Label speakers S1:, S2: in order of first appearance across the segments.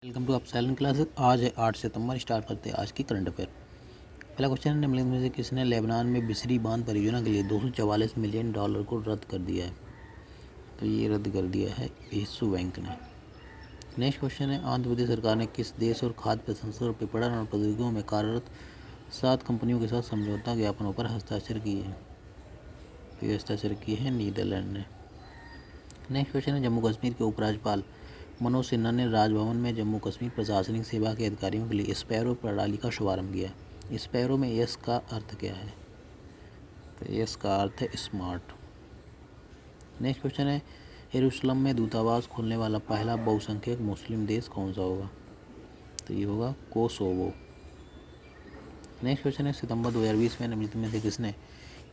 S1: Welcome to epsilon classes. आज है 8 सितंबर। Start करते हैं आज की करंट अफेयर। पहला क्वेश्चन है, निम्नलिखित में से किसने लेबनान में बिसरी बांध परियोजना के लिए $244 मिलियन को रद्द कर दिया है? तो ये रद्द कर दिया है विश्व बैंक ने। नेक्स्ट क्वेश्चन है, आंध्र प्रदेश सरकार ने किस देश और खाद्य प्रसंस्करण पेपड़न और प्रौद्योगिकियों में कार्यरत 7 कंपनियों के साथ समझौता ज्ञापनों पर हस्ताक्षर किए हैं? तो ये हस्ताक्षर किए हैं नीदरलैंड ने। नेक्स्ट क्वेश्चन है, जम्मू कश्मीर के उपराज्यपाल मनोज सिन्हा ने राजभवन में जम्मू कश्मीर प्रशासनिक सेवा के अधिकारियों के लिए स्पैरो प्रणाली का शुभारंभ किया। स्पैरो में यस का अर्थ क्या है? तो यस का अर्थ है स्मार्ट। नेक्स्ट क्वेश्चन है, यरूशलेम में दूतावास खोलने वाला पहला बहुसंख्यक मुस्लिम देश कौन सा होगा? तो ये होगा कोसोवो। नेक्स्ट क्वेश्चन है, सितंबर 2020 में निम्नलिखित में से किसने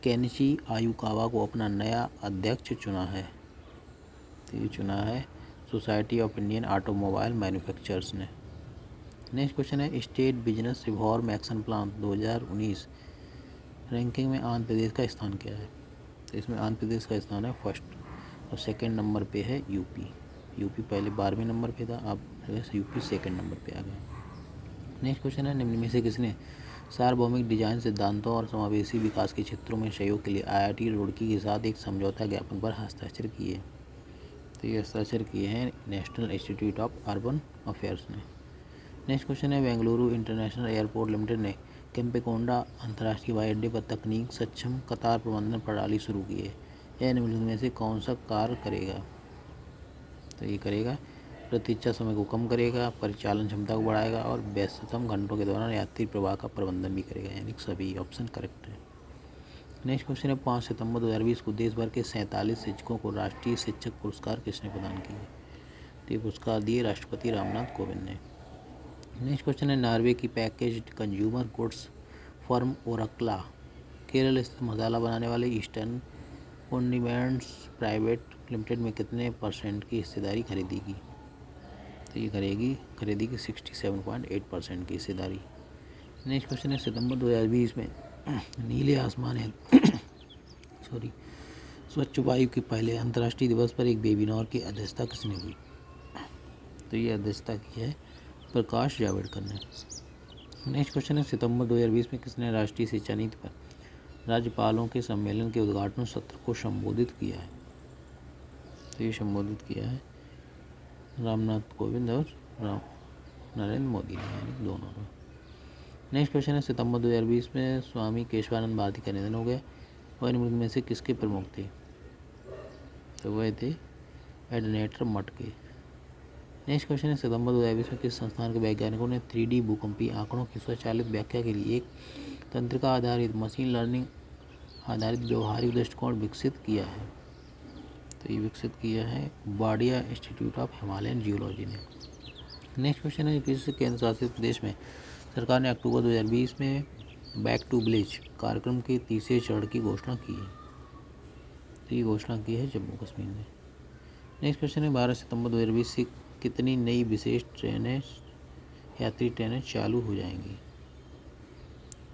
S1: केनिची आयुकावा को अपना नया अध्यक्ष चुना है? तो ये चुना है society of Indian automobile manufacturers ने। नेक्स्ट क्वेश्चन है, estate business reform action plan 2019 ranking में आंध्र प्रदेश का स्थान क्या है? तो इसमें आंध्र प्रदेश का स्थान है फर्स्ट और सेकंड नंबर पे है यूपी। यूपी पहले 12वें नंबर पे था, अब यूपी सेकंड नंबर पे आ गया। नेक्स्ट क्वेश्चन है, निम्न में से किसने सार्वभौमिक डिजाइन सिद्धांतों और समावेशी विकास के क्षेत्रों में सहयोग के लिए IIT रुड़की के साथ एक समझौता ज्ञापन पर हस्ताक्षर किए? तो ये हस्ताक्षर किए हैं national institute of urban affairs ने। नेक्स्ट क्वेश्चन है, बेंगलुरु इंटरनेशनल एयरपोर्ट लिमिटेड ने केम्पेगौड़ा अंतर्राष्ट्रीय हवाई अड्डे पर तकनीक सक्षम कतार प्रबंधन प्रणाली शुरू की है। यह निम्नलिखित में से कौन सा कार्य करेगा? तो ये करेगा प्रतीक्षा समय को कम करेगा, परिचालन क्षमता को बढ़ाएगा और व्यस्ततम घंटों के दौरान यात्री प्रवाह का प्रबंधन भी करेगा, यानी सभी ऑप्शन करेक्ट है। नेक्स्ट क्वेश्चन है, 5 सितंबर 2020 को देश भर के 47 शिक्षकों को राष्ट्रीय शिक्षक पुरस्कार किसने प्रदान किए? तो ये पुरस्कार दिए राष्ट्रपति रामनाथ कोविंद ने। नेक्स्ट क्वेश्चन है, नॉर्वे की packaged consumer goods firm Orkla Kerala स्थित मसाला बनाने वाले ईस्टर्न कॉन्डिमेंट्स प्राइवेट लिमिटेड में कितने % की हिस्सेदारी खरीदेगी? तो ये खरीदेगी 67.8% की हिस्सेदारी। नेक्स्ट क्वेश्चन है, सितंबर 2020 में नीले आसमान है स्वच्छ वायु के पहले अंतर्राष्ट्रीय दिवस पर एक वेबिनार की अध्यक्षता किसने की? तो ये अध्यक्षता की है प्रकाश जावड़ेकर ने। नेक्स्ट क्वेश्चन है, सितंबर 2020 में किसने राष्ट्रीय शिक्षा नीति पर राज्यपालों के सम्मेलन के उद्घाटन सत्र को संबोधित किया है? तो ये संबोधित किया है रामनाथ कोविंद और नरेंद्र मोदी ने, यानी दोनों ने। नेक्स्ट क्वेश्चन है, सितंबर 2020 में स्वामी केशवानंद भारती का निधन हो गया। वह निम्नलिखित में से किसके प्रमुख थे? तो वह थे एडनेटर मठ के। नेक्स्ट क्वेश्चन है, सितंबर 2020 में किस संस्थान के वैज्ञानिकों ने 3D भूकंपीय आंकड़ों की स्वचालित व्याख्या के लिए एक तंत्रिका आधारित मशीन लर्निंग आधारित व्यवहारिक दृष्टिकोण विकसित किया है? तो ये विकसित किया है Wadia institute of Himalayan geology ने। नेक्स्ट क्वेश्चन है, किस केंद्र शासित प्रदेश में सरकार ने अक्टूबर 2020 में बैक टू विलेज कार्यक्रम के तीसरे चरण की घोषणा की है? तो ये घोषणा की है जम्मू कश्मीर ने। नेक्स्ट क्वेश्चन है, 12 सितंबर 2020 से कितनी नई विशेष ट्रेनें यात्री ट्रेनें चालू हो जाएंगी?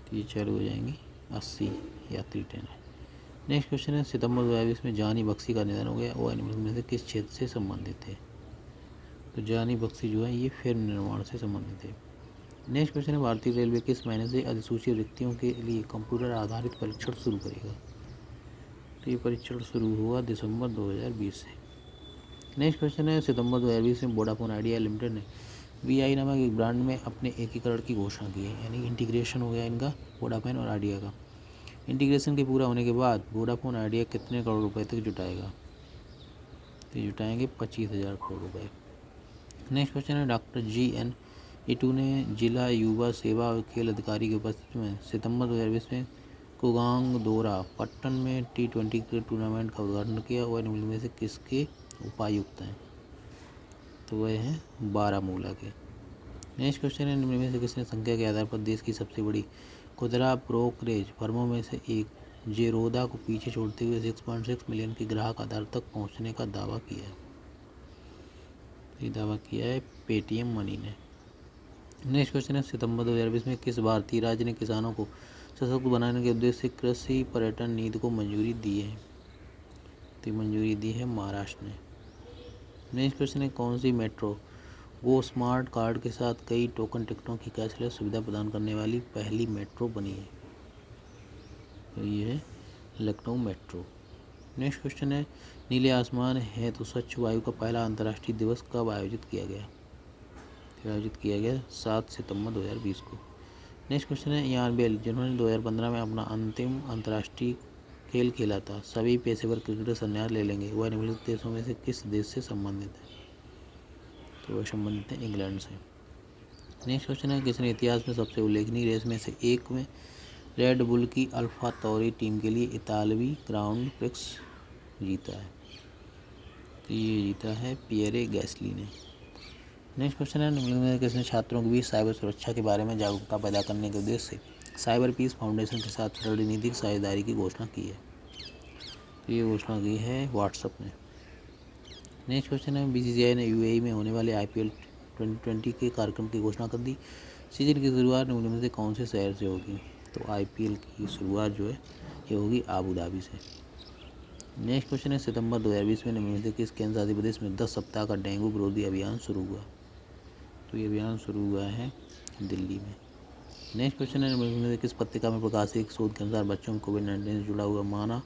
S1: तो ये चालू हो जाएंगी 80 यात्री ट्रेनें। नेक्स्ट क्वेश्चन है, सितंबर 2020 में जानी बख्शी का निधन हो गया। वो निम्नलिखित में से किस क्षेत्र से संबंधित है? तो जानी बख्शी जो है ये फिल्म निर्माण से संबंधित है। नेक्स्ट क्वेश्चन है, भारतीय रेलवे किस महीने से अधिसूचित रिक्तियों के लिए कंप्यूटर आधारित परीक्षण शुरू करेगा? तो ये परीक्षण शुरू हुआ दिसंबर 2020 से। नेक्स्ट क्वेश्चन है, सितंबर 2020 में वोडाफोन आइडिया लिमिटेड ने VI नामक एक ब्रांड में अपने एकीकरण की घोषणा की है, यानी इंटीग्रेशन हो गया इनका वोडाफोन और आइडिया का। इंटीग्रेशन के पूरा होने के बाद वोडाफोन आइडिया कितने करोड़ रुपए तक जुटाएगा? तो जुटाएंगे 25,000 करोड़ रुपए। नेक्स्ट क्वेश्चन है, डॉक्टर GN इटू ने जिला युवा सेवा और खेल अधिकारी की उपस्थिति में सितंबर 2020 में कुगांग दोरा पट्टन में T20 क्रिकेट टूर्नामेंट का उद्घाटन किया। वह निम्नलिखित में से किसके उपायुक्त हैं? तो वह हैं बारामूला के। नेक्स्ट क्वेश्चन है, निम्न में से किसने संख्या के आधार पर देश की सबसे बड़ी खुदरा ब्रोकरेज फर्मों में से एक जेरोदा को पीछे छोड़ते हुए 6.6 मिलियन के ग्राहक आधार तक पहुंचने का दावा किया है? ये दावा किया है पेटीएम मनी ने। नेक्स्ट क्वेश्चन है, सितंबर 2020 में किस भारतीय राज्य ने किसानों को सशक्त बनाने के उद्देश्य से कृषि पर्यटन नीति को मंजूरी दी है? तो मंजूरी दी है महाराष्ट्र ने। नेक्स्ट क्वेश्चन है, कौन सी मेट्रो गो स्मार्ट कार्ड के साथ कई टोकन टिकटों की कैशलेस सुविधा प्रदान करने वाली पहली मेट्रो बनी है। तो ये है लखनऊ मेट्रो। नेक्स्ट क्वेश्चन है, नीले आसमान है तो स्वच्छ वायु का पहला अंतर्राष्ट्रीय दिवस कब आयोजित किया गया? 7 सितंबर 2020 को। नेक्स्ट क्वेश्चन है, यान बेल जिन्होंने 2015 में अपना अंतिम अंतर्राष्ट्रीय खेल खेला था, सभी पेशेवर क्रिकेटर संन्यास ले लेंगे, वह निम्नलिखित देशों में से किस देश से संबंधित है? तो वह संबंधित है इंग्लैंड से। नेक्स्ट क्वेश्चन है, किसने इतिहास में सबसे उल्लेखनीय रेस में से एक में रेड बुल की अल्फा तौरी टीम के लिए इतालवी ग्राउंड प्रिक्स जीता है? तो ये जीता है पियरे गैसली ने। नेक्स्ट क्वेश्चन है, निम्नलिखित में किसने छात्रों के बीच साइबर सुरक्षा के बारे में जागरूकता पैदा करने के उद्देश्य से साइबर पीस फाउंडेशन के साथ रणनीतिक साझेदारी की घोषणा की है? तो ये घोषणा की है व्हाट्सएप ने। नेक्स्ट क्वेश्चन है, बीसीसीआई ने यूएई में होने वाले आईपीएल 2020 के कार्यक्रम की घोषणा कर दी, सीजन की शुरुआत निम्नलिखित में से कौन से शहर से होगी? तो आईपीएल की शुरुआत जो है ये होगी आबू धाबी से। नेक्स्ट क्वेश्चन है, सितंबर 2020 में निम्नलिखित में किस केंद्र शासित प्रदेश में 10 सप्ताह का डेंगू विरोधी अभियान शुरू हुआ? तो ये अभियान शुरू हुआ है दिल्ली में। नेक्स्ट क्वेश्चन है, निम्नलिखित में किस पत्रिका में प्रकाशित एक शोध के अनुसार बच्चों में कोविड-19 से जुड़ा हुआ माना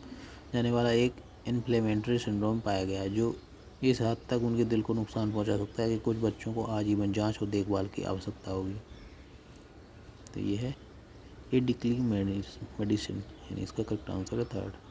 S1: जाने वाला एक इन्फ्लेमेटरी सिंड्रोम पाया गया है, जो इस हद तक उनके दिल को नुकसान पहुंचा सकता है कि कुछ बच्चों को आजीवन जांच और देखभाल की आवश्यकता होगी? तो ये है एडिक्ली मेडिसिन, यानी इसका करेक्ट आंसर है 3rd।